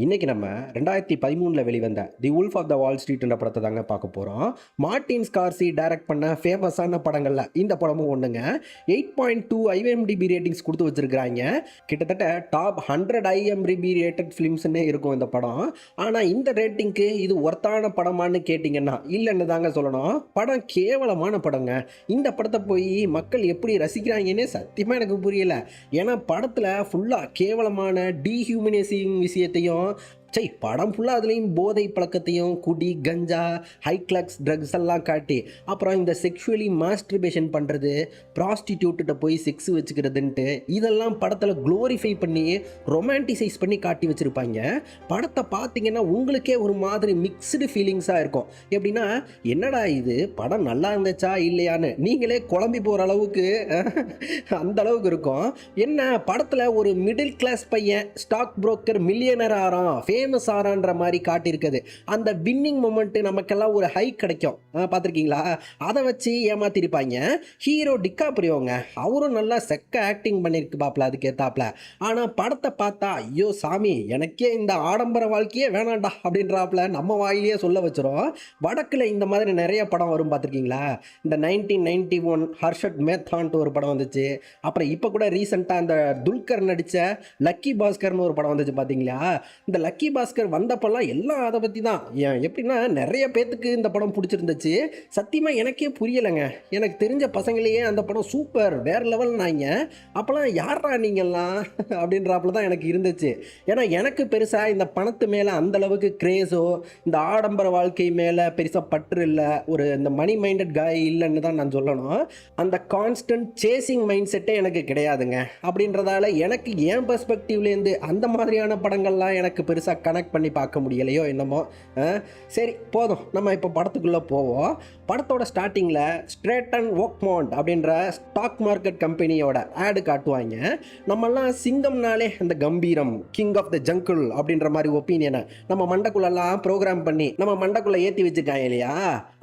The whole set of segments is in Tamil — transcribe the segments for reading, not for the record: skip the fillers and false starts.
இன்னைக்கு நம்ம 2013ல் வெளிவந்த the wolf of the Wall Street என்ற படத்தை தாங்க பார்க்க போகிறோம். மார்ட்டின் ஸ்கார்சி டைரக்ட் பண்ண ஃபேமஸான படங்களில் இந்த படமும் ஒன்றுங்க. 8.2 IMDb ரேட்டிங்ஸ் கொடுத்து வச்சிருக்கிறாங்க. கிட்டத்தட்ட டாப் 100 IMDb ரேட்டட் ஃபிலிம்ஸ்னே இருக்கும் இந்த படம். ஆனால் இந்த ரேட்டிங்க்கு இது ஒர்த்தான படமானு கேட்டிங்கன்னா இல்லைன்னு தாங்க சொல்லணும். படம் கேவலமான படங்க. இந்த படத்தை போய் மக்கள் எப்படி ரசிக்கிறாங்கன்னே சத்தியமாக எனக்கு புரியல. ஏன்னா படத்தில் ஃபுல்லாக கேவலமான டீஹியூமனைசிங் விஷயத்தையும் படம் ஃபுல்லாக அதுலேயும் போதை பழக்கத்தையும் குடி கஞ்சா ஹைக்ளக்ஸ் ட்ரக்ஸ் எல்லாம் காட்டி அப்புறம் இந்த செக்ஷுவலி மாஸ்டர்பேஷன் பண்ணுறது ப்ராஸ்டிடியூட்ட போய் செக்ஸ் வச்சுக்கிறதுன்ட்டு இதெல்லாம் படத்தில் க்ளோரிஃபை பண்ணி ரொமான்டிசைஸ் பண்ணி காட்டி வச்சுருப்பாங்க. படத்தை பார்த்தீங்கன்னா உங்களுக்கே ஒரு மாதிரி மிக்ஸ்டு ஃபீலிங்ஸாக இருக்கும். எப்படின்னா என்னடா இது படம் நல்லா இருந்துச்சா இல்லையான்னு நீங்களே குழம்பி போகிற அளவுக்கு அந்த அளவுக்கு இருக்கும். என்ன படத்தில் ஒரு மிடில் கிளாஸ் பையன் ஸ்டாக் புரோக்கர் மில்லியனர் ஆறான் ஃபேமஸ் ஆறான்ற மாதிரி காட்டியிருக்குது. அந்த வின்னிங் மொமெண்ட்டு நமக்கெல்லாம் ஒரு ஹை கிடைக்கும். பார்த்துருக்கீங்களா? அதை வச்சு ஏமாத்திருப்பாங்க. ஹீரோ டிகாப்ரியோங்க, அவரும் நல்லா செக்க ஆக்டிங் பண்ணியிருக்கு பாப்பில் அதுக்கேற்றாப்புல. ஆனால் படத்தை பார்த்தா ஐயோ சாமி எனக்கே இந்த ஆடம்பர வாழ்க்கையே வேணாண்டா அப்படின்றாப்புல நம்ம வாயிலேயே சொல்ல வச்சிரும். வடக்கில் இந்த மாதிரி நிறைய படம் வரும் பார்த்துருக்கீங்களா? இந்த 1991 ஹர்ஷட் மேத்தான்ட்டு ஒரு படம் வந்துச்சு. அப்புறம் இப்போ கூட ரீசெண்டாக அந்த துல்கர் நடித்த லக்கி பாஸ்கர்னு ஒரு படம் வந்துச்சு பார்த்தீங்களா? இந்த லக்கி பாஸ்கர் வந்தப்பெல்லாம் எல்லாம் அதை பற்றி தான். எப்படின்னா நிறைய பேத்துக்கு இந்த படம் பிடிச்சிருந்துச்சு. சத்தியமாக எனக்கே புரியலைங்க. எனக்கு தெரிஞ்ச பசங்களையே அந்த படம் சூப்பர் வேறு லெவல்னாங்க. அப்போல்லாம் யாரா நீங்கள்லாம் அப்படின்றாப்புல தான் எனக்கு இருந்துச்சு. ஏன்னா எனக்கு பெருசாக இந்த பணத்து மேலே அந்தளவுக்கு கிரேஸோ இந்த ஆடம்பர வாழ்க்கை மேலே பெருசாக பற்று இல்லை. ஒரு இந்த மணி மைண்டட் காய் இல்லைன்னு தான் நான் சொல்லணும். அந்த கான்ஸ்டன்ட் சேசிங் மைண்ட் செட்டே எனக்கு கிடையாதுங்க. அப்படின்றதால எனக்கு என் பெர்ஸ்பெக்டிவ்லேருந்து அந்த மாதிரியான படங்கள்லாம் எனக்கு பெருசாக கனெக்ட் பண்ணி பார்க்க முடியலையோ என்னமோ. சரி போதும், நம்ம இப்போ படத்துக்குள்ளே போவோம். படத்தோட ஸ்டார்டிங்கில் ஸ்ட்ரேட்டன் ஓக்மோண்ட் அப்படின்ற ஸ்டாக் மார்க்கெட் கம்பெனியோட ஆடு காட்டுவாங்க. நம்மெல்லாம் சிங்கம்னாலே அந்த கம்பீரம் கிங் ஆஃப் த ஜங்கிள் அப்படின்ற மாதிரி ஒப்பீனியனை நம்ம மண்டக்குள்ளெல்லாம் ப்ரோக்ராம் பண்ணி நம்ம மண்டக்குள்ளே ஏற்றி வச்சுருக்காங்க இல்லையா?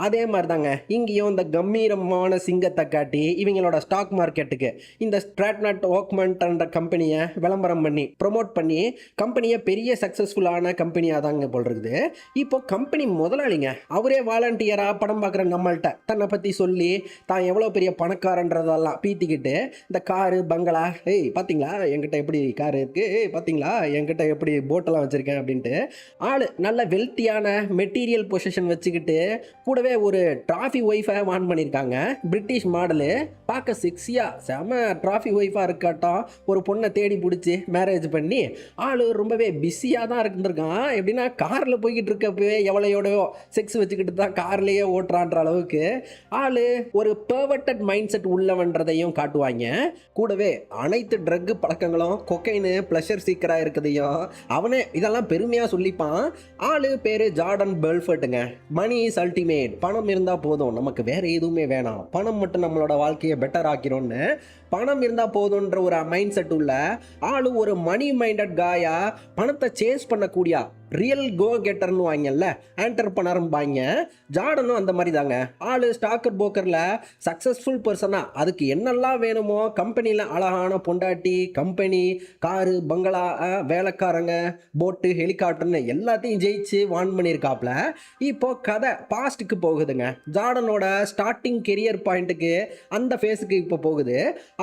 அதே மாதிரி தாங்க இங்கேயும் இந்த கம்பீரமான சிங்கத்தை காட்டி இவங்களோட ஸ்டாக் மார்க்கெட்டுக்கு இந்த ஸ்ட்ராட்னட் ஓக்மோண்ட்ன்ற கம்பெனியை விளம்பரம் பண்ணி ப்ரொமோட் பண்ணி கம்பெனியை பெரிய சக்ஸஸ்ஃபுல்லான கம்பெனியாக தாங்க போல் இருக்குது. இப்போ கம்பெனி முதலாளிங்க அவரே வாலண்டியராக படம் பார்க்குற நம்மள்கிட்ட தன்னை பற்றி சொல்லி தான் எவ்வளோ பெரிய பணக்காரன்றதெல்லாம் பீத்திக்கிட்டு இந்த காரு பங்களா பார்த்தீங்களா என்கிட்ட எப்படி காரு இருக்குது, பார்த்தீங்களா என்கிட்ட எப்படி போட்டெல்லாம் வச்சுருக்கேன் அப்படின்ட்டு ஆள் நல்ல வெல்த்தியான மெட்டீரியல் பொசிஷன் வச்சுக்கிட்டு கூடவே ஒரு ட்ராஃபி ஒய்ஃபை வான் பண்ணியிருக்காங்க. பிரிட்டிஷ் மாடலு பார்க்க செக்ஸியாக செம ட்ராஃபி ஒய்ஃபாக இருக்காட்டும் ஒரு பொண்ணை தேடி பிடிச்சி மேரேஜ் பண்ணி ஆள் ரொம்பவே பிஸியாக தான் இருந்திருக்கான். எப்படின்னா காரில் போய்கிட்டு இருக்கப்பவே எவ்வளையோடையோ செக்ஸ் வச்சுக்கிட்டு தான் கார்லேயே ஓட்டுறான்ற அளவுக்கு ஆள் ஒரு பெர்வர்டட் மைண்ட் செட் உள்ளவன்றதையும் காட்டுவாங்க. கூடவே அனைத்து ட்ரக்கு பழக்கங்களும் கொக்கைனு ப்ளஷர் சீக்கராக இருக்கிறதையும் அவனே இதெல்லாம் பெருமையாக சொல்லிப்பான். ஆள் பேர் ஜார்டன் பெல்ஃபர்ட்டுங்க. மணி இஸ் அல்டிமேட், பணம் இருந்தால் போதும் நமக்கு வேறு எதுவுமே வேணாம், பணம் மட்டும் நம்மளோட வாழ்க்கையை பெட்டர் ஆக்கிரோன்னு பணம் இருந்தால் போதுன்ற ஒரு மைண்ட் செட் உள்ள ஆளு ஒரு மணி மைண்டட் காயா பணத்தை சேஸ் பண்ணக்கூடிய ரியல் கோ கெட்டர்னு வாங்கல்ல ஆண்டர்பனர்பாங்க. ஜார்டனும் அந்த மாதிரி தாங்க. ஆளு ஸ்டாக்கர் போக்கரில் சக்ஸஸ்ஃபுல் பர்சனாக அதுக்கு என்னெல்லாம் வேணுமோ கம்பெனியில் அழகான பொண்டாட்டி கம்பெனி காரு பங்களா வேலைக்காரங்க போட்டு ஹெலிகாப்டர்னு எல்லாத்தையும் ஜெயிச்சு வான் பண்ணியிருக்காப்புல. இப்போ கதை பாஸ்ட்டுக்கு போகுதுங்க. ஜார்டனோட ஸ்டார்டிங் கெரியர் பாயிண்ட்டுக்கு அந்த ஃபேஸுக்கு இப்போ போகுது.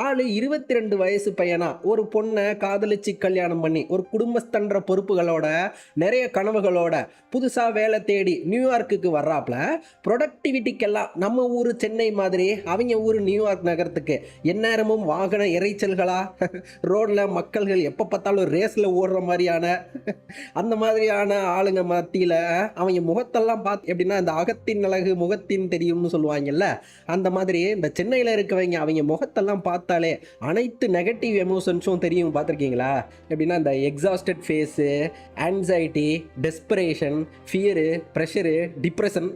ஆளு 22 வயசு பையனா ஒரு பொண்ணை காதலிச்சு கல்யாணம் பண்ணி ஒரு குடும்பஸ்தன்ற பொறுப்புகளோட நிறைய கனவுகளோட புதுசாக வேலை தேடி நியூயார்க்குக்கு வர்றாப்புல. ப்ரொடக்டிவிட்டிக்கெல்லாம் நம்ம ஊர் சென்னை மாதிரி அவங்க ஊர் நியூயார்க் நகரத்துக்கு எந்நேரமும் வாகன இறைச்சல்களாக ரோடில் மக்கள்கள் எப்போ பார்த்தாலும் ரேஸில் ஓடுற மாதிரியான அந்த மாதிரியான ஆளுங்க மத்தியில் அவங்க முகத்தெல்லாம் பார்த்து எப்படின்னா இந்த அகத்தின் அழகு முகத்தின் தெரியும்னு சொல்லுவாங்கல்ல, அந்த மாதிரி இந்த சென்னையில் இருக்கவங்க அவங்க முகத்தெல்லாம் பார்த்தாலே அனைத்து நெகட்டிவ் எமோஷன்ஸும் தெரியும். பார்த்துருக்கீங்களா? எப்படின்னா இந்த exhausted face, anxiety, desperation, fear, pressure, depression,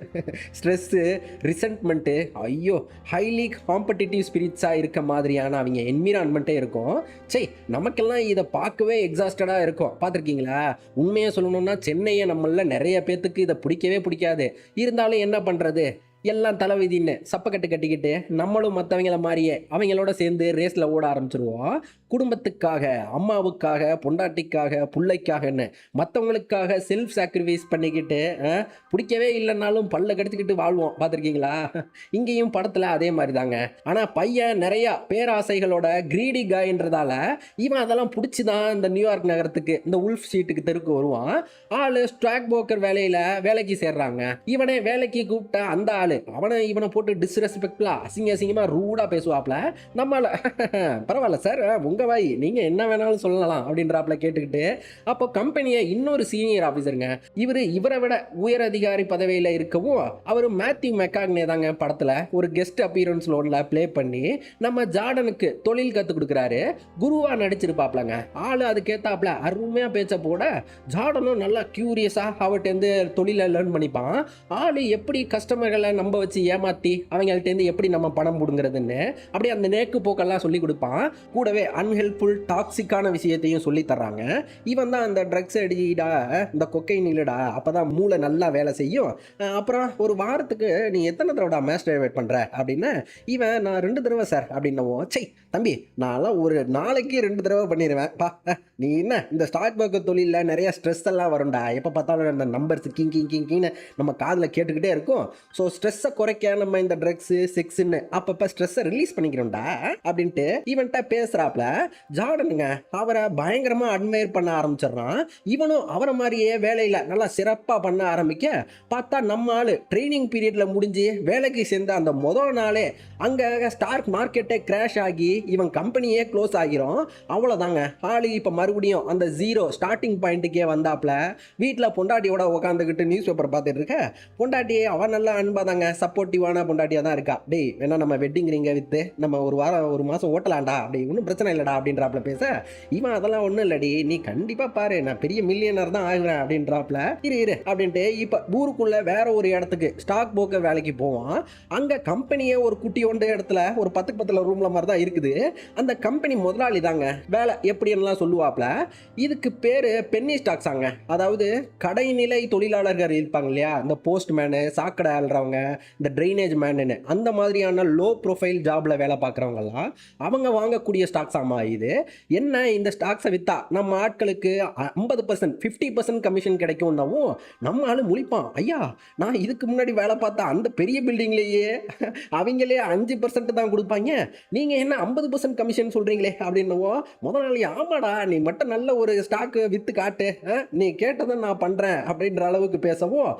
stress, resentment, ஐயோ ஹைலி காம்படிட்டிவ் ஸ்பிரிட்ஸாக இருக்க மாதிரியான அவங்க என்விரான்மெண்ட்டே இருக்கும். நமக்கெல்லாம் இதை பார்க்கவே எக்ஸாஸ்டடாக இருக்கும். பார்த்துருக்கீங்களா? உண்மையாக சொல்லணும்னா சென்னையை நம்மள நிறைய பேர்த்துக்கு இதை பிடிக்கவே பிடிக்காது. இருந்தாலும் என்ன பண்ணுறது, எல்லாம் தலைவிதின்னு சப்பக்கட்டு கட்டிக்கிட்டு நம்மளும் மற்றவங்கள மாதிரியே அவங்களோட சேர்ந்து ரேஸில் ஓட ஆரம்பிச்சிருவோம். குடும்பத்துக்காக, அம்மாவுக்காக, பொண்டாட்டிக்காக, புள்ளைக்காகன்னு மற்றவங்களுக்காக செல்ஃப் சாக்ரிஃபைஸ் பண்ணிக்கிட்டு பிடிக்கவே இல்லைன்னாலும் பல்ல கடிச்சிக்கிட்டு வாழ்வோம். பார்த்துருக்கீங்களா? இங்கேயும் படத்தில் அதே மாதிரி தாங்க. ஆனால் பையன் நிறையா பேராசைகளோட கிரீடி காயின்றதால இவன் அதெல்லாம் பிடிச்சி தான் இந்த நியூயார்க் நகரத்துக்கு இந்த உல்ஃப் ஷீட்டுக்கு தெருக்கு வருவான். ஆள் ஸ்டாக் புரோக்கர் வேலையில் வேலைக்கு சேர்றாங்க. இவனை வேலைக்கு கூப்பிட்டா அந்த ஆள் இவனை போட்டு டிஸ்ரெஸ்பெக்ட்லா அசிங்கமாக ரூடாக பேசுவாப்ல. நம்மள பரவாயில்ல சார், உங்கள் வாய் நீங்கள் என்ன வேணாலும் சொல்லலாம் அப்படின்றாப்ல கேட்டுக்கிட்டு. அப்போ கம்பெனியை இன்னொரு சீனியர் ஆஃபீஸருங்க, இவரை விட உயர் அதிகாரி பதவியில் இருக்கவும் அவர் மேத்யூ மெக்காக்னே தாங்க படத்தில் ஒரு கெஸ்ட் அப்பியரன்ஸ் லோனில் ப்ளே பண்ணி நம்ம ஜார்டனுக்கு தொழில் கற்றுக் கொடுக்குறாரு. குருவாக நடிச்சிருப்பாப்லங்க. ஆள் அதுக்கேற்றாப்ல அருமையாக பேச்ச போட ஜார்டனும் நல்லா க்யூரியஸாக அவர்கிட்டேருந்து தொழிலை லேர்ன் பண்ணிப்பான். ஆள் எப்படி கஸ்டமர்களை நம்ப வச்சு ஏமாற்றி அவங்கள்ட்டேருந்து எப்படி நம்ம பணம் பிடுங்கிறதுன்னு அப்படியே அந்த நேக்கு போக்கெல்லாம் சொல்லி கொடுப்பான். கூடவே அன்ஹெல்ப்ஃபுல் டாக்ஸிக்கான விஷயத்தையும் சொல்லி தர்றாங்க. இவன் தான் அந்த ட்ரக்ஸ் அடிடா, இந்த கொக்கைன் இல்லடா, அப்போ தான் மூளை நல்லா வேலை செய்யும். அப்புறம் ஒரு வாரத்துக்கு நீ எத்தனை தடவை மாஸ்டர்வேட் பண்ணுற அப்படின்னு. இவன் நான் 2 தடவை சார் அப்படின்னவும், சை தம்பி நான்லாம் ஒரு நாளைக்கு 2 தடவை பண்ணிடுவேன் பா. நீ என்ன இந்த ஸ்டாக் மார்க்கெட் தொழிலில் நிறைய ஸ்ட்ரெஸ் எல்லாம் வரும்டா. எப்போ பார்த்தாலும் அந்த நம்பர்ஸ் கிங்கின்னு நம்ம காதில் கேட்டுக்கிட்டே இருக்கும். ஸோ ஸ்ட்ரெஸ்ஸை குறைக்க நம்ம இந்த ட்ரக்ஸு செக்ஸுன்னு அப்பப்போ ஸ்ட்ரெஸ்ஸை ரிலீஸ் பண்ணிக்கிறோம்டா அப்படின்ட்டு இவன்கிட்ட பேசுகிறாப்ல. ஜார்டனுங்க அவரை பயங்கரமாக அட்மையர் பண்ண ஆரம்பிச்சிடுறான். இவனும் அவரை மாதிரியே வேலையில் நல்லா சிறப்பாக பண்ண ஆரம்பிக்க பார்த்தா நம்ம ஆள் ட்ரைனிங் பீரியடில் முடிஞ்சு வேலைக்கு சேர்ந்த அந்த முதல் நாளே அங்கே ஸ்டாக் மார்க்கெட்டே கிராஷ் ஆகி இவன் கம்பெனியே க்ளோஸ் ஆகிரும். அவ்வளோதாங்க. ஆள் இப்போ மறுபடியும் அந்த ஜீரோ ஸ்டார்டிங் பாயிண்ட்டுக்கே வந்தாப்புல வீட்டில் பொண்டாட்டியோட உட்காந்துக்கிட்டு நியூஸ் பேப்பர் பார்த்துட்டு இருக்க. பொண்டாட்டியே அவன் நல்லா அன்பாதாங்க, சப்போர்ட்டிவான பொண்டாட்டியாக தான் இருக்கா. டேய் வேணா நம்ம வெட்டிங் ரிங்கை விற்று நம்ம ஒரு மாதம் ஓட்டலாம்டா, அப்படி ஒன்றும் பிரச்சனை இல்லைடா அப்படின்றாப்புல பேச. இவன் அதெல்லாம் ஒன்றும் இல்லடி, நீ கண்டிப்பாக பாரு நான் பெரிய மில்லியனர் தான் ஆகுறேன் அப்படின்றாப்புல. இரு அப்படின்ட்டு இப்போ ஊருக்குள்ள வேற ஒரு இடத்துக்கு ஸ்டாக் புரோக்கர் வேலைக்கு போவான். அங்கே கம்பெனியே ஒரு குட்டி ஒன்று இடத்துல ஒரு 10 ரூம்ல மாதிரி தான் இருக்குது. அந்த கம்பெனி முதலாளி தாங்க வேலை எப்படின்னுலாம் சொல்லுவாப்ல. இதுக்கு பேர் பென்னி ஸ்டாக்ஸ் ஆங்க. அதாவது கடைநிலை தொழிலாளர்கள் இருப்பாங்க இல்லையா, இந்த போஸ்ட்மேனு, சாக்கடை ஆள்றவங்க, இந்த ட்ரைனேஜ் மேனு, அந்த மாதிரியான லோ ப்ரொஃபைல் ஜாப்ல வேலை பார்க்குறவங்கலாம் அவங்க வாங்கக்கூடிய ஸ்டாக்ஸ் ஆமா. இது என்ன, இந்த ஸ்டாக்ஸை விற்றா நம்ம ஆட்களுக்கு 50% 50% கமிஷன் கிடைக்கும்னாவும் நம்ம ஆளு முழிப்பான். ஐயா நான் இதுக்கு முன்னாடி வேலை பார்த்தா அந்த பெரிய பில்டிங்லேயே அவங்களே 5% தான் கொடுப்பாங்க, நீங்கள் என்ன 50% கமிஷன் சொல்கிறீங்களே அப்படின்னவோ முதலாளி ஆமாடா நீ மட்டும் நல்ல ஒரு ஸ்டாக்கு விற்று காட்டு, நீ கேட்டதை நான் பண்ணுறேன் அப்படின்ற அளவுக்கு பேசவும்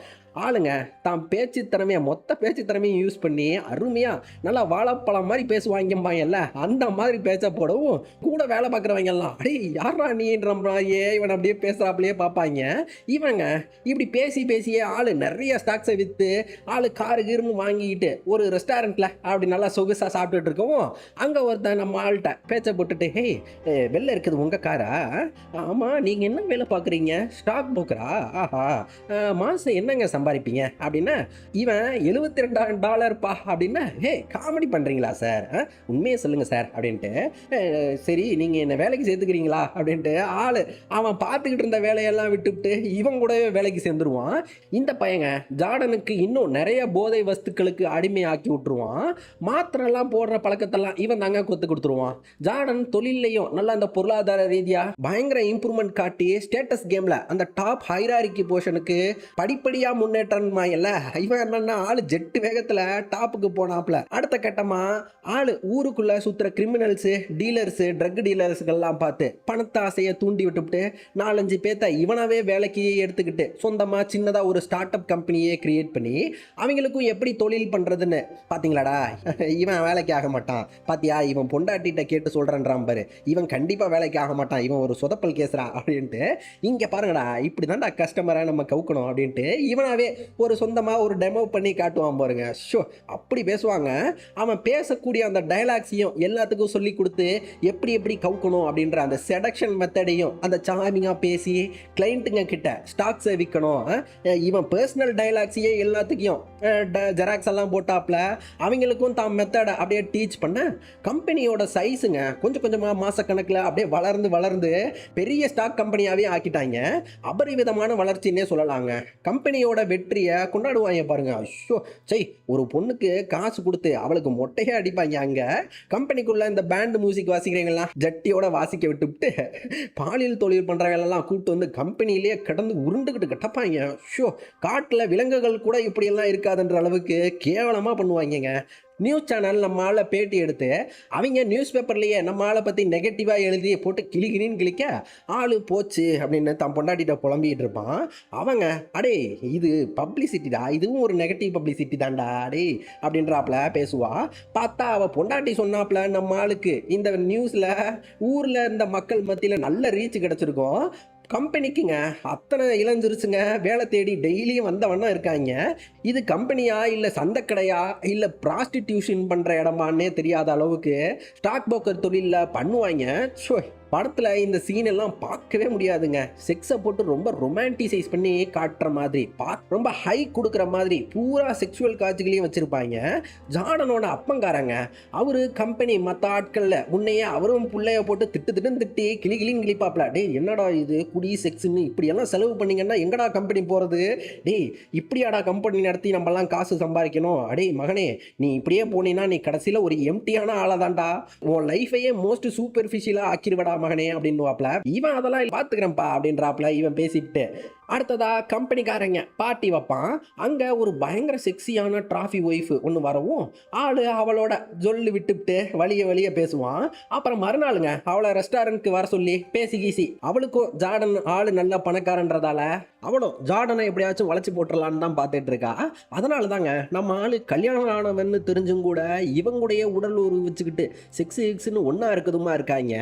ஆளுங்க தான் பேச்சு திறமையை மொத்த பேச்சு திறமையும் யூஸ் பண்ணி அருமையாக நல்லா வாழைப்பழம் மாதிரி பேசுவாங்கம்பாங்கல்ல, அந்த மாதிரி பேச்ச போடவும் கூட வேலை பார்க்குறவங்க எல்லாம் அடே யாரா நீன்ற மாதிரியே இவன் அப்படியே பேசுகிறாப்புலையே பார்ப்பாங்க. இவங்க இப்படி பேசியே ஆள் நிறைய ஸ்டாக்ஸை விற்று ஆள் காரு கீருன்னு வாங்கிக்கிட்டு ஒரு ரெஸ்டாரண்ட்டில் அப்படி நல்லா சொகுசாக சாப்பிட்டுட்டு இருக்கவும் அங்கே ஒருத்தன் நம்ம ஆள்கிட்ட பேச்சை போட்டுட்டு, ஹே வெளில இருக்குது உங்கள் காரா? ஆமாம் நீங்கள் என்ன வேலை பார்க்குறீங்க? ஸ்டாக் புரோக்கரா? ஆஹா மாதம் என்னங்க சம்பாதிப்பீங்க அப்படின்னா இவன் $72 பா அப்படின்னா, ஹே காமெடி பண்ணுறீங்களா சார், உண்மையை சொல்லுங்கள் சார் அப்படின்ட்டு. சரி நீங்கள் என்ன வேலைக்கு சேர்த்துக்கிறீங்களா அப்படின்ட்டு ஆள் அவன் பார்த்துக்கிட்டு இருந்த வேலையெல்லாம் விட்டுவிட்டு இவன் கூடவே வேலைக்கு சேர்ந்துருவான். இந்த பையங்க ஜார்டனுக்கு இன்னும் நிறைய போதை வஸ்துக்களுக்கு அடிமையாக்கி விட்டுருவான். மாத்திரெல்லாம் போடுற பழக்கத்தெல்லாம் இவன் தாங்க கொத்து கொடுத்துருவான். ஜார்டன் தொழிலையும் நல்லா அந்த பொருளாதார ரீதியாக பயங்கர இம்ப்ரூவ்மெண்ட் காட்டி ஸ்டேட்டஸ் கேமில் அந்த டாப் ஹைராரிக்கி போர்ஷனுக்கு படிப்படியாக முன்னேற்றமா இல்ல. இவன் என்னன்னா ஆளு ஜெட்டு வேகத்துல டாப்புக்கு போனாப்ல. அடுத்த கட்டமா ஆளு ஊருக்குள்ள சுத்துற கிரிமினல்ஸ், டீலர்ஸ், ட்ரக் டீலர்ஸ்கெல்லாம் பார்த்து பணத்தை ஆசையை தூண்டி விட்டுவிட்டு 4-5 பேத்த இவனாவே வேலைக்கு எடுத்துக்கிட்டு சொந்தமா சின்னதா ஒரு ஸ்டார்ட் அப் கம்பெனியே கிரியேட் பண்ணி அவங்களுக்கும் எப்படி தொழில் பண்றதுன்னு. பாத்தீங்களாடா இவன் வேலைக்கு ஆக மாட்டான், பாத்தியா இவன் பொண்டாட்டிட்ட கேட்டு சொல்றேன்றான் பாரு, இவன் கண்டிப்பா வேலைக்கு ஆக மாட்டான், இவன் ஒரு சொதப்பல் கேசுறா அப்படின்ட்டு. இங்க பாருங்கடா இப்படிதான்டா கஸ்டமரை நம்ம கவுக்கணும் அப்படின்ட்டு இவனாவே ஒரு சொந்தமாக ஒரு டெமோ பண்ணி காட்டுவான் பாருங்க. ஷோ அப்படி பேசுவாங்க. அவன் பேசக்கூடிய அந்த டைலாக்ஸையும் எல்லாத்துக்கும் சொல்லி கொடுத்து எப்படி கவுக்கணும் அப்படின்ற அந்த செடக்ஷன் மெத்தடையும் அந்த சாமிங்காக பேசி கிளைண்ட்டுங்க கிட்ட ஸ்டாக்ஸை விற்கணும். இவன் பர்சனல் டைலாக்ஸையே எல்லாத்துக்கும் ஜெராக்ஸ் எல்லாம் போட்டாப்ல அவங்களுக்கும் தான் மெத்தடை அப்படியே டீச் பண்ண கம்பெனியோட சைஸுங்க கொஞ்சமாக மாசக்கணக்கில் அப்படியே வளர்ந்து பெரிய ஸ்டாக் கம்பெனியாகவே ஆக்கிட்டாங்க. அபரிவிதமான வளர்ச்சின்னே சொல்லலாங்க. கம்பெனியோட வெற்றியை கொண்டாடுவாங்க பாருங்க. ஐயோ சை, ஒரு பொண்ணுக்கு காசு கொடுத்து அவளுக்கு மொட்டையே அடிப்பாங்க. அங்க கம்பெனிக்குள்ள இந்த பேண்ட் மியூசிக் வாசிக்கிறீங்களா ஜட்டியோட வாசிக்க விட்டுவிட்டு பாலியல் தொழில் பண்றவங்களெல்லாம் கூப்பிட்டு வந்து கம்பெனிலேயே கிடந்து உருண்டுகிட்டு கிடப்பாங்க. ஷோ, காட்டில் விலங்குகள் கூட இப்படியெல்லாம் இருக்காதுன்ற அளவுக்கு கேவலமாக பண்ணுவாங்கங்க. நியூஸ் சேனல் நம்ம ஆளை பேட்டி எடுத்து அவங்க நியூஸ் பேப்பர்லேயே நம்ம ஆளை பற்றி நெகட்டிவாக எழுதி போட்டு கிளிகிளின்னு கிளிக்க ஆள் போச்சு அப்படின்னு தன் பொண்டாட்டிகிட்ட புலம்பிக்கிட்டு இருப்பான். அவங்க அடே இது பப்ளிசிட்டிடா, இதுவும் ஒரு நெகட்டிவ் பப்ளிசிட்டி தான்டா அடே அப்படின்றாப்புல பேசுவா. பார்த்தா அவள் பொண்டாட்டி சொன்னாப்புல நம்ம ஆளுக்கு இந்த நியூஸில் ஊரில் இந்த மக்கள் மத்தியில் நல்ல ரீச் கிடச்சிருக்கும். கம்பெனிக்குங்க அத்தனை இளைஞருச்சுங்க வேலை தேடி டெய்லியும் வந்தவண்ணா இருக்காங்க. இது கம்பெனியா இல்லை சந்தைக்கடையா இல்லை ப்ராஸ்டிடியூஷன் பண்ணுற இடமானே தெரியாத அளவுக்கு ஸ்டாக் புரோக்கர் தொழிலில் பண்ணுவாங்க. ஸோ படத்தில் இந்த சீன் எல்லாம் பார்க்கவே முடியாதுங்க. செக்ஸை போட்டு ரொம்ப ரொமான்டிசைஸ் பண்ணி காட்டுற மாதிரி, ரொம்ப ஹை கொடுக்குற மாதிரி பூரா செக்ஷுவல் காட்சிகளையும் வச்சுருப்பாங்க. ஜார்டனோட அப்பங்காரங்க அவரு கம்பெனி மற்ற ஆட்களில் முன்னையே அவரும் பிள்ளைய போட்டு திட்டி கிளிகிளின்னு கிளிப்பாப்ல. டே என்னடா இது குடி செக்ஸ்ன்னு இப்படியெல்லாம் செலவு பண்ணிங்கன்னா எங்கடா கம்பெனி போகிறது, டே இப்படியாடா கம்பெனி நடத்தி நம்மலாம் காசு சம்பாதிக்கணும், அடே மகனே நீ இப்படியே போனீங்கன்னா நீ கடைசியில் ஒரு எம்டியான ஆளை தான்டா, உன் லைஃபையே மோஸ்ட் சூப்பர்ஃபிஷியலாக ஆக்கிடுவடா மகனே அப்படின்னுவாப்ல. இவன் அதெல்லாம் பார்த்துக்கிறேன்ப்பா அப்படின்றாப்ல. இவன் பேசிட்டு அடுத்ததா கம்பெனிக்காரங்க பார்ட்டி வைப்பான். அங்கே ஒரு பயங்கர செக்ஸியான டிராஃபி ஒய்ஃபு ஒன்று வரவும் ஆள் அவளோட சொல்லி விட்டுவிட்டு வழிய பேசுவான். அப்புறம் மறுநாளுங்க அவளை ரெஸ்டாரண்ட்க்கு வர சொல்லி பேசி கீசி அவளுக்கும் ஜார்டன் ஆள் நல்ல பணக்காரன்றதால அவளும் ஜார்டனை எப்படியாச்சும் வளைச்சி போட்டுடலான்னு தான் பார்த்துட்டு இருக்கா. அதனால தாங்க நம்ம ஆள் கல்யாணம் ஆனவன்னு தெரிஞ்சும் கூட இவங்களுடைய உடல் உருவு வச்சுக்கிட்டு செக்ஸுன்னு ஒன்றா இருக்குதுமா இருக்காங்க.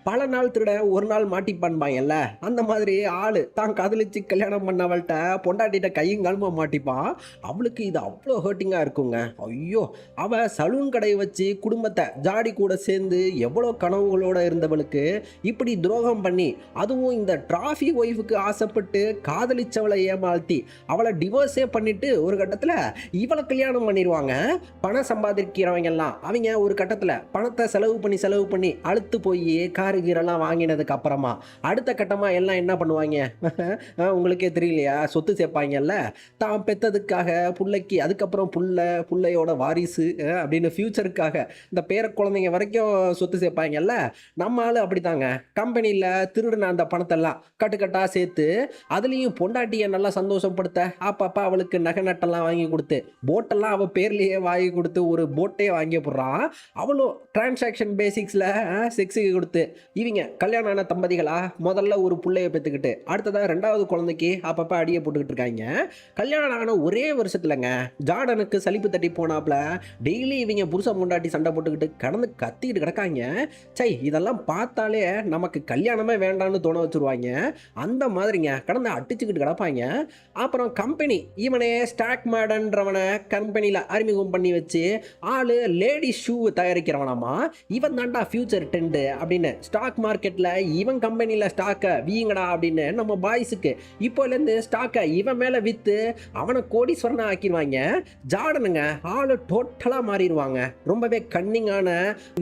பல நாள் திருட ஒரு நாள் மாட்டிப்பான்பாங்கல்ல, அந்த மாதிரி ஆள் தான் காதலிச்சு கல்யாணம் பண்ணவள்கிட்ட பொண்டாட்டிகிட்ட கையும் காலமாக மாட்டிப்பான். அவளுக்கு இது அவ்வளோ ஹர்ட்டிங்காக இருக்குங்க. ஐயோ, அவள் சலூன் கடையை வச்சு குடும்பத்தை ஜாடி கூட சேர்ந்து எவ்வளோ கனவுகளோடு இருந்தவளுக்கு இப்படி துரோகம் பண்ணி, அதுவும் இந்த டிராஃபி ஒய்ஃபுக்கு ஆசைப்பட்டு காதலிச்சவளை ஏமாழ்த்தி அவளை டிவோர்ஸே பண்ணிட்டு ஒரு கட்டத்தில் இவளை கல்யாணம் பண்ணிடுவாங்க. பணம் சம்பாதிக்கிறவங்கெல்லாம் அவங்க ஒரு கட்டத்தில் பணத்தை செலவு பண்ணி அழுத்து போய் கீரெல்லாம் வாங்கினதுக்கு அப்புறமா அடுத்த கட்டமாக எல்லாம் என்ன பண்ணுவாங்க உங்களுக்கே தெரியலையா, சொத்து சேர்ப்பாங்கல்ல தான் பெற்றதுக்காக பிள்ளைக்கு, அதுக்கப்புறம் பிள்ளையோட வாரிசு அப்படின்னு ஃப்யூச்சருக்காக இந்த பேர குழந்தைங்க வரைக்கும் சொத்து சேர்ப்பாங்கல்ல. நம்ம ஆள் அப்படித்தாங்க கம்பெனியில் திருடின அந்த பணத்தெல்லாம் கட்டுக்கட்டாக சேர்த்து அதுலேயும் பொண்டாட்டியை நல்லா சந்தோஷப்படுத்த அப்பப்போ அவளுக்கு நகை நட்டெல்லாம் வாங்கி கொடுத்து போட்டெல்லாம் அவள் பேர்லேயே வாங்கி கொடுத்து ஒரு போட்டையே வாங்கி போடுறான். அவளும் டிரான்சாக்ஷன் பேசிக்ஸில் செக்ஸுக்கு கொடுத்து இவங்க கல்யாணம் ஆன தம்பதிகளா முதல்ல ஒரு பிள்ளைய பெற்றுக்கிட்டு அடுத்ததான் 2வது குழந்தைக்கு அப்பப்போ அடியை போட்டுக்கிட்டு இருக்காங்க. கல்யாணம் ஆன ஒரே வருஷத்துலங்க ஜார்டனுக்கு சலிப்பு தட்டி போனாப்புல டெய்லி இவங்க புருஷன் முண்டாட்டி சண்டை போட்டுக்கிட்டு கத்திக்கிட்டு கிடக்காங்க. சை, இதெல்லாம் பார்த்தாலே நமக்கு கல்யாணமே வேண்டான்னு தோண வச்சுருவாங்க. அந்த மாதிரிங்க கடந்து அடிச்சுக்கிட்டு கிடப்பாங்க. அப்புறம் கம்பெனி இவனே ஸ்டாக் மேடன்றவனை கம்பெனியில் அறிமுகம் பண்ணி வச்சு ஆள் லேடி ஷூ தயாரிக்கிறவனாமா. இவன் தாண்டா ஃபியூச்சர் டெண்டு அப்படின்னு ஸ்டாக் மார்க்கெட்டில் இவன் கம்பெனியில் ஸ்டாக்கை வீங்கடா அப்படின்னு நம்ம பாய்ஸுக்கு இப்போலேருந்து ஸ்டாக்கை இவன் மேலே விற்று அவனை கோடீஸ்வரனை ஆக்கிடுவாங்க. ஜார்டனுங்க ஆள் டோட்டலாக மாறிடுவாங்க. ரொம்பவே கன்னிங்கான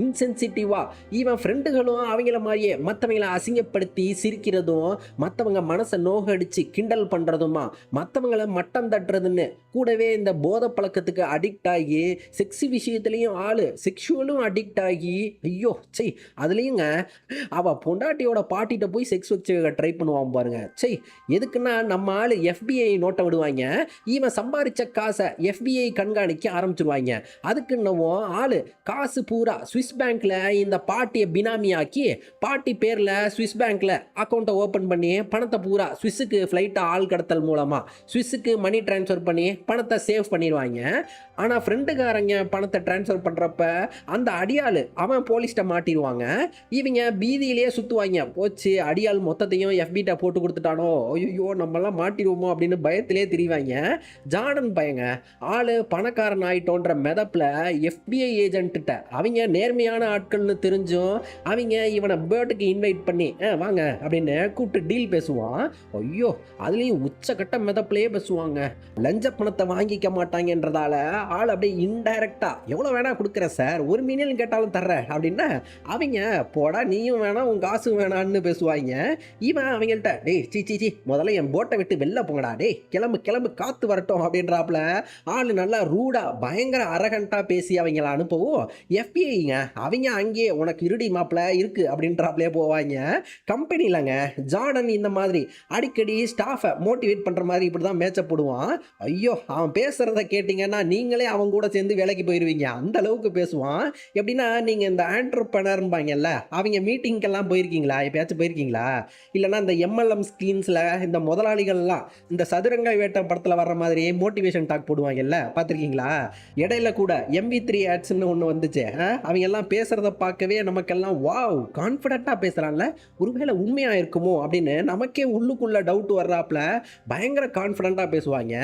இன்சென்சிட்டிவாக இவன் ஃப்ரெண்டுகளும் அவங்கள மாதிரியே மற்றவங்களை அசிங்கப்படுத்தி சிரிக்கிறதும் மற்றவங்க மனசை நோகடிச்சு கிண்டல் பண்ணுறதுமா மற்றவங்களை மட்டம் தட்டுறதுன்னு கூடவே இந்த போதை பழக்கத்துக்கு அடிக்ட் ஆகி செக்ஸி விஷயத்துலேயும் ஆள் செக்ஷுவலும் அடிக்ட் ஆகி ஐயோ சை அதுலேயுங்க அவள் பொண்டாட்டியோட பாட்டிகிட்ட போய் செக்ஸ் வச்சு ட்ரை பண்ணுவான் பாருங்க. சை, எதுக்குன்னா நம்ம ஆள் FBI நோட்டை விடுவாங்க. இவன் சம்பாதிச்ச காசை FBI கண்காணிக்க ஆரம்பிச்சிருவாங்க. அதுக்கு என்னவோ ஆள் காசு பூரா ஸ்விஸ் பேங்க்கில் இந்த பாட்டியை பினாமியாக்கி பாட்டி பேரில் ஸ்விஸ் பேங்க்கில் அக்கௌண்ட்டை ஓப்பன் பண்ணி பணத்தை பூரா ஸ்விஸ்ஸுக்கு ஃப்ளைட்டை ஆள் கடத்தல் மூலமாக ஸ்விஸ்ஸுக்கு மணி ட்ரான்ஸ்ஃபர் பண்ணி பணத்தை சேவ் பண்ணிடுவாங்க. ஆனால் ஃப்ரெண்டுக்காரங்க பணத்தை ட்ரான்ஸ்ஃபர் பண்ணுறப்ப அந்த அடியாள் அவன் போலீஸ்கிட்ட மாட்டிடுவாங்க. இவங்க பீதியிலேயே சுற்றுவாங்க. போச்சு அடியாள் மொத்தத்தையும் FBட்ட போட்டு கொடுத்துட்டானோ, ஐயோ நம்மளாம் மாட்டிடுவோமோ அப்படின்னு பயத்திலே திரிவாங்க. ஜார்டன் பையங்க ஆள் பணக்காரன் ஆகிட்டோன்ற மெதப்பில் FBI ஏஜென்ட்டுகிட்ட அவங்க நேர்மையான ஆட்கள்னு தெரிஞ்சும் அவங்க இவனை பேர்ட்டுக்கு இன்வைட் பண்ணி வாங்க அப்படின்னு கூப்பிட்டு டீல் பேசுவான். ஐயோ, அதுலேயும் உச்சக்கட்ட மிதப்பிலேயே பேசுவாங்க. லஞ்ச பணத்தை வாங்கிக்க மாட்டாங்கன்றதால ஆள் அப்படியே இன்டைரக்டா எவ்வளோ வேணா கொடுக்குறேன் சார், 1 மில்லியன் கேட்டாலும் தர்றேன் அப்படின்னா அவங்க போடா நீயும் வேணாம் உன் காசும் வேணான்னு பேசுவாங்க. இவன் அவங்கள்ட்ட டேய் சீ சீ சீ முதல்ல என் போட்டை விட்டு வெளில போங்கடா, டேய் கிளம்பு கிளம்பு காத்து வரட்டும் அப்படின்றாப்புல ஆள் நல்லா ரூடா பயங்கர அரகண்டா பேசி அவங்கள அனுப்பவும் எஃபிஐங்க அவங்க அங்கேயே உனக்கு இருடி மாப்பிள்ள இருக்கு அப்படின்றாப்லே போவாங்க. கம்பெனிலங்க ஜார்டன் இந்த மாதிரி அடிக்கடி ஸ்டாஃபை மோட்டிவேட் பண்ணுற மாதிரி இப்படி தான் மேட்சப் போடுவான். ஐயோ அவன் பேசுகிறத கேட்டிங்கன்னா நீங்களே அவன் கூட சேர்ந்து வேலைக்கு போயிடுவீங்க, அந்த அளவுக்கு பேசுவான். எப்படின்னா நீங்கள் இந்த ஆண்டர்பனர்பாங்கல்ல அவங்க மீட்டிங்கெல்லாம் போயிருக்கீங்களா, எப்பயாச்சும் போயிருக்கீங்களா? இல்லைன்னா இந்த எம்எல்எம் ஸ்கீம்ஸில் இந்த முதலாளிகள்லாம் இந்த சதுரங்க வேட்டை படத்தில் வர்ற மாதிரி மோட்டிவேஷன் டாக் போடுவாங்கல்ல, பார்த்துருக்கீங்களா? இடையில கூட MV3 ஆட்ஸ்ன்னு ஒன்று வந்துச்சு. அவங்க எல்லாம் பேசுகிறத பார்க்கவே நமக்கெல்லாம் வாவ் கான்ஃபிடென்ட்டாக பேசுகிறான்ல, ஒருவேளை உண்மையாக இருக்குமோ அப்படின்னு நமக்கே உள்ளுக்குள்ளே டவுட் வர்றாப்புல பயங்கர கான்ஃபிடென்ட்டாக பேசுவாங்க.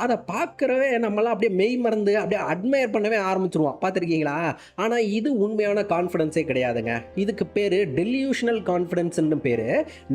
அதை பார்க்குறவே நம்மளாம் அப்படியே மெய் மறந்து அப்படியே அட்மையர் பண்ணவே ஆரம்பிச்சிருவோம், பார்த்துருக்கீங்களா? ஆனால் இது உண்மையான கான்ஃபிடென்ஸே கிடையாதுங்க. இதுக்கு பேர் டெலியூஷனல் கான்ஃபிடென்ஸ்னு பேர்.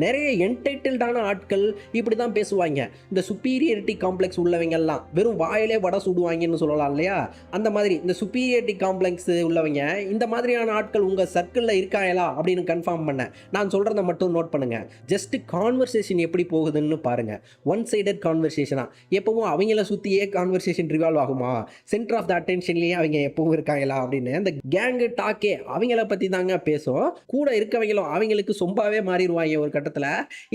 நிறைய என்டைட்டில்டான ஆட்கள் இப்படி தான் பேசுவாங்க. இந்த சுப்பீரியாரிட்டி காம்ப்ளெக்ஸ் உள்ளவங்கெல்லாம் வெறும் வாயிலே வடை சுடுவாங்கன்னு சொல்லலாம் இல்லையா? அந்த மாதிரி இந்த சுப்பீரியாரிட்டி காம்ப்ளெக்ஸ் உள்ளவங்க இந்த மாதிரியான ஆட்கள் உங்கள் சர்க்கிளில் இருக்காங்களா அப்படின்னு கன்ஃபார்ம் பண்ண நான் சொல்கிறத மட்டும் நோட் பண்ணுங்கள். ஜஸ்ட் கான்வர்சேஷன் எப்படி போகுதுன்னு பாருங்கள். ஒன் சைடட் கான்வர்சேஷனா எப்பவும் அவங்கள சுற்றியே கான்வர்சேஷன் ரிவால்வ் ஆகுமா? சென்டர் ஆஃப் த அட்டென்ஷன்லேயே அவங்க எப்பவும் இருக்காங்களா அப்படின்னு இந்த கேங்கு டாக்கே அவங்கள பற்றி தாங்க பேசும். கூட இருக்கவங்களும் அவங்களுக்கு சொம்பாவே மாறிடுவாங்க ஒரு கட்டத்தில்.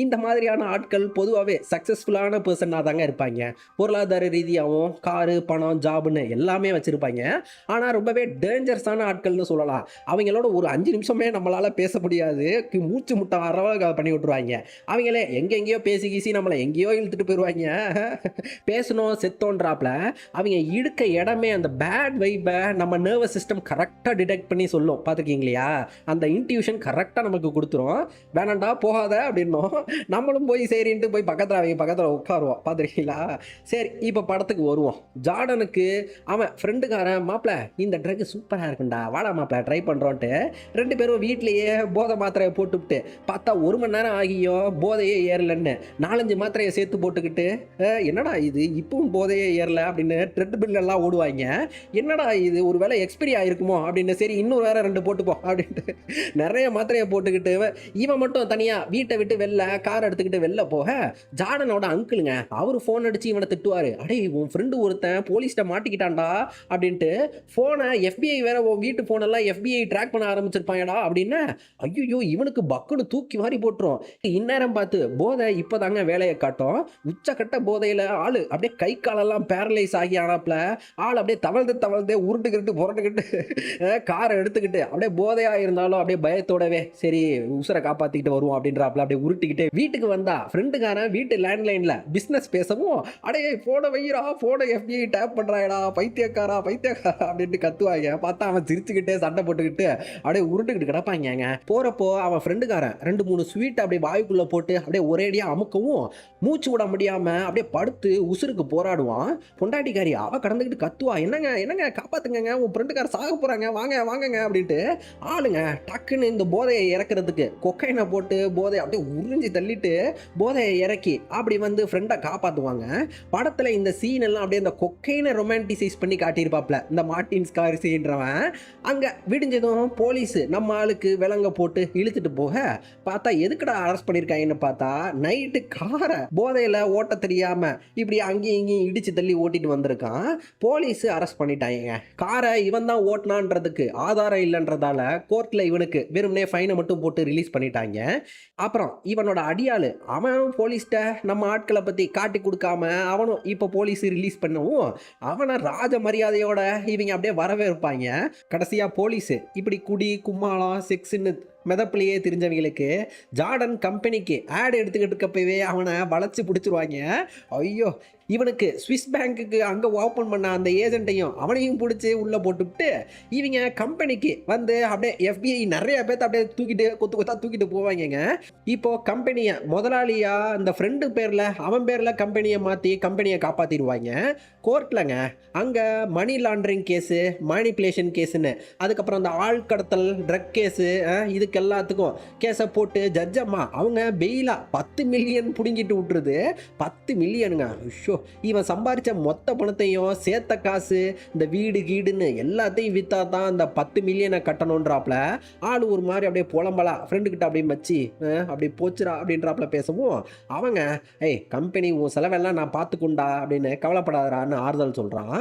இந்த மாதிரியான ஆட்கள் பொதுவாகவே சக்ஸஸ்ஃபுல்லான பர்சனாக தாங்க இருப்பாங்க. பொருளாதார ரீதியாகவும் காரு பணம் ஜாப்னு எல்லாமே வச்சுருப்பாங்க. ஆனால் ரொம்பவே டேஞ்சரஸான ஆட்கள்னு சொல்லலாம். அவங்களோட ஒரு 5 நிமிஷமே நம்மளால் பேச முடியாது, மூச்சு முட்டை வரவா பண்ணி விட்ருவாங்க. அவங்களே எங்கெங்கேயோ பேசி கீசி நம்மளை எங்கேயோ இழுத்துட்டு போயிடுவாங்க. பேசணும் செத்தோன்றாப்புல அவங்க இடுக்க இடமே அந்த பேட் வைப்பை நம்ம நர்வஸ் சிஸ்டம் கரெக்டாக டிடெக்ட் பண்ணி சொல்லும், பார்த்துருக்கீங்களா? அந்த இன்ட்யூஷன் கரெக்டாக நமக்கு கொடுத்துரும். வேணாண்டா போகாத அப்படின்னோம், நம்மளும் போய் சரின்ட்டு போய் பக்கத்தில் அவங்க பக்கத்தில் உட்காருவோம், பார்த்துருக்கீங்களா? சரி இப்போ படத்துக்கு வருவோம். ஜார்டனுக்கு அவன் ஃப்ரெண்டுக்காரன் மாப்பிள்ள இந்த ட்ரக் சூப்பராக இருக்குண்டா வாடா மாப்பிள்ள ட்ரை பண்ணுறோன்ட்டு 2 பேரும் வீட்லேயே போதை மாத்திரையை போட்டுவிட்டு பார்த்தா 1 மணி நேரம் ஆகியும் போதையே ஏறலன்னு 4-5 மாத்திரையை சேர்த்து போட்டுக்கிட்டு என்னடா இது இப்பவும் போதையே ஏறல அப்படின்னு ட்ரெட்மில் எல்லாம் ஓடுவாங்க. என்னடா இது ஒரு வேளை எக்ஸ்பைரி ஆகிருக்குமோ அப்படின்னு சரி இன்னொரு வேற 2 போட்டுப்போம் அப்படின்ட்டு நிறைய மாத்திரையை போட்டுக்கிட்டு இவன் மட்டும் தனியாக வீட்டை விட்டு வெளில கார் எடுத்துக்கிட்டு வெளில போக ஜார்டனோட அங்கிளுங்க அவர் ஃபோன் அடித்து இவனை திட்டுவார். அடே உன் ஃப்ரெண்டு ஒருத்தன் போலீஸ்கிட்ட மாட்டிக்கிட்டான்டா அப்படின்ட்டு ஃபோனை FBI வேற உன் வீட்டு ஃபோனெல்லாம் FBI ட்ராக் பண்ண ஆரம்பிச்சிருப்பாங்கடா அப்படின்னு ஐயோ இவனுக்கு பக்குன்னு தூக்கி மாறி போட்டுரும். இந்நேரம் பார்த்து போதை இப்போ தாங்க வேலையை காட்டும். உச்சக்கட்ட போதையில் ஆள் அப்படியே கை காலெல்லாம் பேரலைஸ் ஆகி ஆனாப்புல ஆள் அப்படியே தவழ்ந்தே உருட்டுக்கிட்டு புரட்டுக்கிட்டு காரை எடுத்துக்கிட்டு அப்படியே போதையாக இருந்தாலும் அப்படியே பயத்தோடவே சரி உசுரை காப்பாற்றிக்கிட்டு வருவோம் அப்படின்றாப்புல அப்படியே உருட்டிக்கிட்டு வீட்டுக்கு வந்தா ஃப்ரெண்டுக்காரன் வீட்டு லேண்ட்லைனில் பிஸ்னஸ் பேசவும் அடையே ஃபோனை வைக்கிறா ஃபோனை FBI டேப் பண்ணுறாயடா பைத்தியக்காரா அப்படின்ட்டு கத்துவாங்க. பார்த்தா அவன் சிரிச்சுக்கிட்டே சண்டை போட்டுக்கிட்டு அப்படியே உருட்டுக்கிட்டு கிடப்பாங்க. போகிறப்போ அவன் ஃப்ரெண்டுக்காரன் 2-3 ஸ்வீட் அப்படியே வாய்க்குள்ளே போட்டு அப்படியே ஒரேடியாக அமுக்கவும் மூச்சு விட முடியாமல் அப்படியே படுத்து உசுருக்கு போராடுவான். பொண்டாட்டிக்காரி அவள் கடந்துக்கிட்டு கத்துவா என்னங்க காப்பாற்றுங்க உன் ஃப்ரெண்டுக்கார சாக போகிறாங்க வாங்கங்க அப்படின்ட்டு ஆளுங்க டக்குன்னு இந்த போதையை இறக்குறதுக்கு கொக்கைனை போட்டு போதையை அப்படியே உறிஞ்சி தள்ளிட்டு போதையை இறக்கி அப்படி வந்து ஃப்ரெண்டை காப்பாற்றுவாங்க. படத்தில் இந்த சீன் எல்லாம் அப்படியே இந்த கொக்கைனை ரொமான்டிசைஸ் பண்ணி காட்டியிருப்பாப்ல இந்த மார்ட்டின் ஸ்கார்சின்றவன். அங்கே விடிஞ்சதும் போலீஸு நம்ம ஆளுக்கு விலங்க போட்டு இழுத்துட்டு போக பார்த்தா எதுக்குடா அரெஸ்ட் பண்ணியிருக்காங்கன்னு பார்த்தா நைட்டு காரை போதையில் ஓட்ட தெரியாமல் இப்படி அங்கேயும் இங்கேயும் இடித்து தள்ளி ஓட்டிட்டு வந்திருக்கான். போலீஸு அரெஸ்ட் பண்ணிட்டாங்க. காரை இவன் தான் ஓட்டினான்றதுக்கு ஆதாரம் இல்லைன்றதால கோர்ட்டில் இவனுக்கு வெறும்னே ஃபைனை மட்டும் போட்டு ரிலீஸ் பண்ணிட்டாங்க. அப்புறம் இவனோட அடியாள் அவனும் போலீஸ்கிட்ட நம்ம ஆட்களை பற்றி காட்டி கொடுக்காம அவனும் இப்போ போலீஸ் ரிலீஸ் பண்ணவும் அவனை ராஜ மரியாதையோட இவங்க அப்படியே வரவே இருப்பாங்க. கடைசியாக போலீஸு இப்படி குடி கும்மாளம் செக்ஸுன்னு மிதப்பிலேயே தெரிஞ்சவங்களுக்கு ஜார்டன் கம்பெனிக்கு ஆட் எடுத்துக்கிட்டு இருக்கப்பவே அவனை வளைச்சி பிடிச்சிருவாங்க. ஐயோ இவனுக்கு ஸ்விஸ் பேங்க்குக்கு அங்கே ஓப்பன் பண்ண அந்த ஏஜென்ட்டையும் அவனையும் பிடிச்சி உள்ளே போட்டுவிட்டு இவங்க கம்பெனிக்கு வந்து அப்படியே FBI நிறைய பேர்த்த அப்படியே தூக்கிட்டு கொத்து கொத்தா தூக்கிட்டு போவாங்கங்க. இப்போ கம்பெனியை முதலாளியா அந்த ஃப்ரெண்டு பேரில் அவன் பேரில் கம்பெனியை மாற்றி கம்பெனியை காப்பாற்றிடுவாங்க. கோர்ட்லங்க அங்கே மணி லாண்ட்ரிங் கேஸு, மேனிப்புலேஷன் கேஸுன்னு, அதுக்கப்புறம் அந்த ஆள் கடத்தல், ட்ரக் கேஸு, இதுக்கு எல்லாத்துக்கும் கேஸை போட்டு ஜட்ஜம்மா அவங்க பெயிலாக 10 மில்லியன் பிடுங்கிட்டு விட்டுருது. 10 மில்லியனுங்க. ஷோ, இவன் சம்பாரித்த மொத்த பணத்தையும் சேர்த்த காசு இந்த வீடு கீடுன்னு எல்லாத்தையும் விற்றா தான் அந்த 10 மில்லியனை கட்டணுன்றாப்புல. ஆள் ஒரு மாதிரி அப்படியே புலம்பலா ஃப்ரெண்டுக்கிட்ட அப்படியே மச்சி அப்படி போச்சுரா அப்படின்றாப்புல பேசவும் அவங்க கம்பெனி உன் செலவெல்லாம் நான் பார்த்துக்குண்டா அப்படின்னு கவலைப்படாதான்னு ஆறுதல் சொல்கிறான்.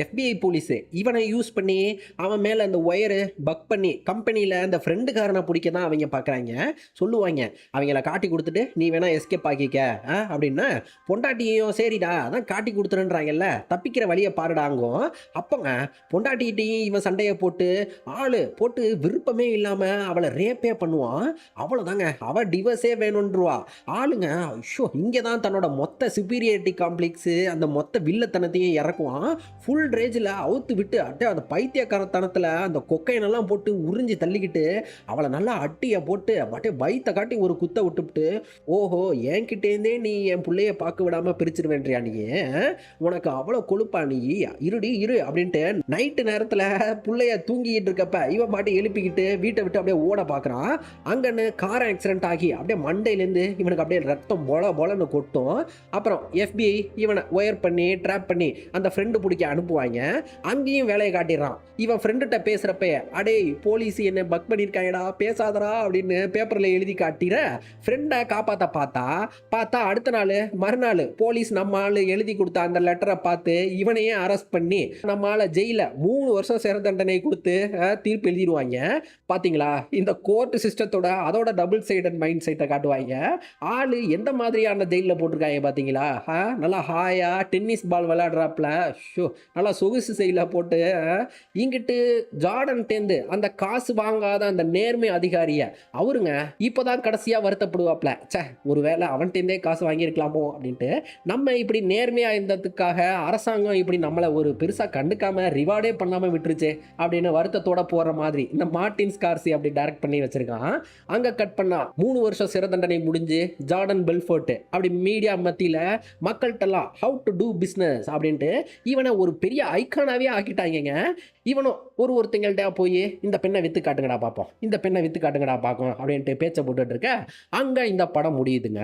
FBI போலீஸு இவனை யூஸ் பண்ணி அவன் மேலே அந்த ஒயரு பக் பண்ணி கம்பெனியில் அந்த ஃப்ரெண்டுக்காரனை பிடிக்க தான் அவங்க பார்க்குறாங்க. சொல்லுவாங்க அவங்கள காட்டி கொடுத்துட்டு நீ வேணா எஸ்கேப் ஆக்கிக்க அப்படின்னா பொண்டாட்டியையும் சரிடா அதான் காட்டி கொடுத்துருன்றாங்கல்ல, தப்பிக்கிற வழியை பாருடாங்கும். அப்போங்க பொண்டாட்டிகிட்டையும் இவன் சண்டையை போட்டு ஆள் போட்டு விருப்பமே இல்லாமல் அவளை ரேப்பே பண்ணுவான். அவ்வளோதாங்க, அவள் டிவர்ஸே வேணுன்றுவா. ஆளுங்க ஷோ இங்கே தான் தன்னோட மொத்த சுப்பீரியாரிட்டி காம்ப்ளெக்ஸு அந்த மொத்த வில்லத்தனத்தையும் இறக்குவான். ஃபுல் ரேஜில் அவுத்து விட்டு அட்டே அந்த பைத்தியக்காரத்தனத்தில் அந்த கொக்கைனெல்லாம் போட்டு உறிஞ்சி தள்ளிக்கிட்டு அவளை நல்லா அட்டியை போட்டு அப்படியே வயிற்ற காட்டி ஒரு குத்த விட்டுவிட்டு ஓஹோ என்கிட்டேருந்தே நீ என் பிள்ளைய பார்க்க விடாமல் பிரிச்சிருவேன்றியா நீ, உனக்கு அவ்வளோ கொழுப்பா நீ, இருடி இரு அப்படின்ட்டு நைட்டு நேரத்தில் பிள்ளைய தூங்கிட்டு இருக்கப்ப இவன் பாட்டு எழுப்பிக்கிட்டு வீட்டை விட்டு அப்படியே ஓட பார்க்குறான். அங்கன்னு கார் ஆக்சிடென்ட் ஆகி அப்படியே மண்டையிலேருந்து இவனுக்கு அப்படியே ரத்தம் பொலன்னு கொட்டும். அப்புறம் FBI இவனை ஒயர் பண்ணி ட்ராப் பண்ணி அந்த ஃப்ரெண்டு பிடிக்க அனுப்புவாங்க. அங்கேயும் வேலையை காட்டிடுறான். இவன் ஃப்ரெண்டுகிட்ட பேசுகிறப்ப அடே போலீஸ் என்ன பக் பண்ணியிருக்காங்கடா பேசாதரா அப்படின்னு பேப்பரில் எழுதி காட்டிற ஃப்ரெண்டை காப்பாற்ற பார்த்தா அடுத்த நாள் மறுநாள் போலீஸ் நம்ம ஆள் எழுதி கொடுத்த அந்த லெட்டரை பார்த்து இவனையே அரெஸ்ட் பண்ணி நம்ம ஆளை ஜெயிலில் 3 வருஷம் சிறை தண்டனை கொடுத்து தீர்ப்பு எழுதிடுவாங்க. பார்த்தீங்களா இந்த கோர்ட் சிஸ்டத்தோட அதோட டபுள் சைடட் மைண்ட் செட்டை காட்டுவாங்க. ஆள் எந்த மாதிரியான ஜெயிலில் போட்டிருக்காங்க பார்த்தீங்களா, நல்லா ஹாயா டென்னிஸ் பால் விளையாடுறாப்புல ஷோ நல்லா சொகுசு செயலில் போட்டு இங்கிட்டு ஜார்டன்டேந்து அந்த காசு வாங்காத அந்த நேர்மை அதிகாரியை அவருங்க இப்போதான் கடைசியாக வருத்தப்படுவாப்ல, ஒருவேளை அவன்கிட்டே காசு வாங்கியிருக்கலாமோ அப்படின்ட்டு. நம்ம இப்படி நேர்மையாக இருந்ததுக்காக அரசாங்கம் இப்படி நம்மளை ஒரு பெருசாக கண்டுக்காம ரிவார்டே பண்ணாமல் விட்டுருச்சு அப்படின்னு வருத்தத்தோட போகிற மாதிரி இந்த மார்ட்டின் ஸ்கார்சி அப்படி டைரக்ட் பண்ணி வச்சிருக்கான். அங்கே கட் பண்ணா 3 வருஷம் சிறை தண்டனை முடிஞ்சு ஜார்டன் பெல்ஃபோர்ட் அப்படி மீடியா மத்தியில் மக்கள்கிட்டலாம் ஹவு டு டூ பிஸ்னஸ் அப்படின்ட்டு இவனை ஒரு பெரிய ஐக்கானாவே ஆக்கிட்டாங்க. இவனும் ஒருத்தங்கள்ட்ட போய் இந்த பெண்ணை விற்று காட்டுங்கடா பார்ப்போம், இந்த பெண்ணை விற்று காட்டுங்கடா பார்ப்போம் அப்படின்ட்டு பேச்சை போட்டுட்டு இருக்க அங்கே இந்த படம் முடியுதுங்க.